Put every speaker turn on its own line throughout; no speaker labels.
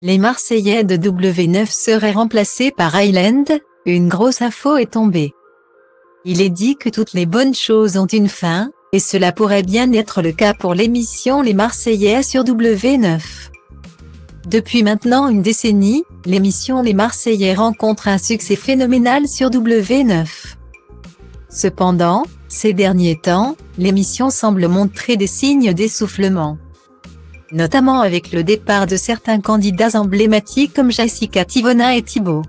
Les Marseillais de W9 seraient remplacés par Island, une grosse info est tombée. Il est dit que toutes les bonnes choses ont une fin, et cela pourrait bien être le cas pour l'émission Les Marseillais sur W9. Depuis maintenant une décennie, l'émission Les Marseillais rencontre un succès phénoménal sur W9. Cependant, ces derniers temps, l'émission semble montrer des signes d'essoufflement. Notamment avec le départ de certains candidats emblématiques comme Jessica Tivona et Thibaut.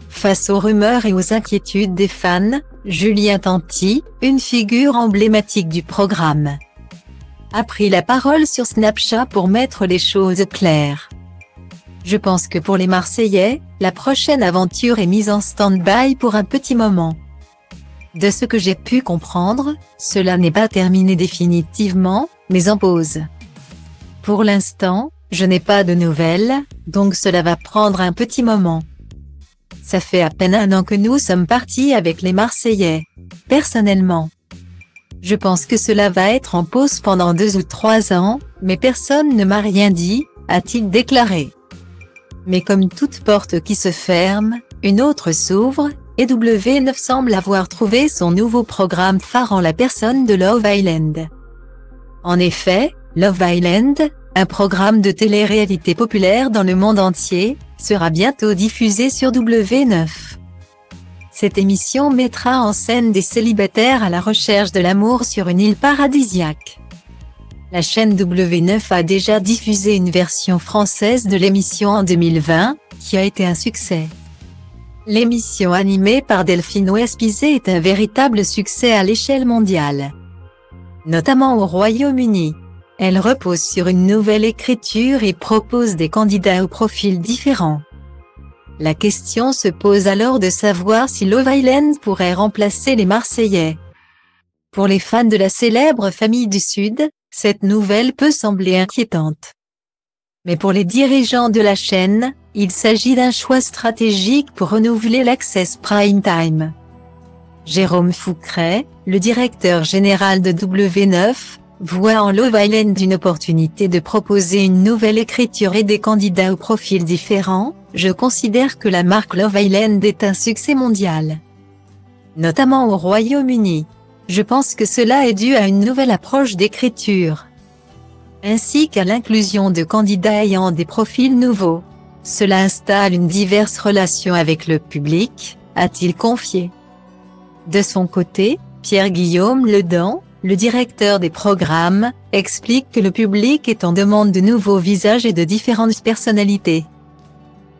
Face aux rumeurs et aux inquiétudes des fans, Julien Tanti, une figure emblématique du programme, a pris la parole sur Snapchat pour mettre les choses claires. Je pense que pour les Marseillais, la prochaine aventure est mise en stand-by pour un petit moment. De ce que j'ai pu comprendre, cela n'est pas terminé définitivement, mais en pause. Pour l'instant, je n'ai pas de nouvelles, donc cela va prendre un petit moment. Ça fait à peine 1 an que nous sommes partis avec les Marseillais. Personnellement, je pense que cela va être en pause pendant 2 ou 3 ans, mais personne ne m'a rien dit, a-t-il déclaré. Mais comme toute porte qui se ferme, une autre s'ouvre, et W9 semble avoir trouvé son nouveau programme phare en la personne de Love Island. En effet, Love Island, un programme de télé-réalité populaire dans le monde entier, sera bientôt diffusé sur W9. Cette émission mettra en scène des célibataires à la recherche de l'amour sur une île paradisiaque. La chaîne W9 a déjà diffusé une version française de l'émission en 2020, qui a été un succès. L'émission animée par Delphine Wespizet est un véritable succès à l'échelle mondiale, notamment au Royaume-Uni. Elle repose sur une nouvelle écriture et propose des candidats aux profils différents. La question se pose alors de savoir si Love Island pourrait remplacer les Marseillais. Pour les fans de la célèbre famille du Sud, cette nouvelle peut sembler inquiétante. Mais pour les dirigeants de la chaîne, il s'agit d'un choix stratégique pour renouveler l'Access Prime Time. Jérôme Foucret, le directeur général de W9, voit en Love Island une opportunité de proposer une nouvelle écriture et des candidats aux profils différents. Je considère que la marque Love Island est un succès mondial, notamment au Royaume-Uni. Je pense que cela est dû à une nouvelle approche d'écriture, ainsi qu'à l'inclusion de candidats ayant des profils nouveaux. Cela installe une diverse relation avec le public, a-t-il confié. De son côté, Pierre-Guillaume Ledan, le directeur des programmes, explique que le public est en demande de nouveaux visages et de différentes personnalités.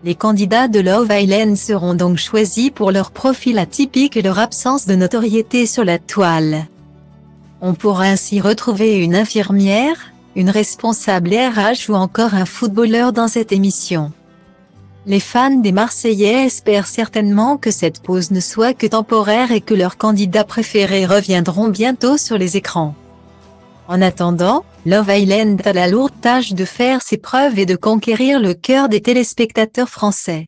Les candidats de Love Island seront donc choisis pour leur profil atypique et leur absence de notoriété sur la toile. On pourra ainsi retrouver une infirmière, une responsable RH ou encore un footballeur dans cette émission. Les fans des Marseillais espèrent certainement que cette pause ne soit que temporaire et que leurs candidats préférés reviendront bientôt sur les écrans. En attendant, Love Island a la lourde tâche de faire ses preuves et de conquérir le cœur des téléspectateurs français.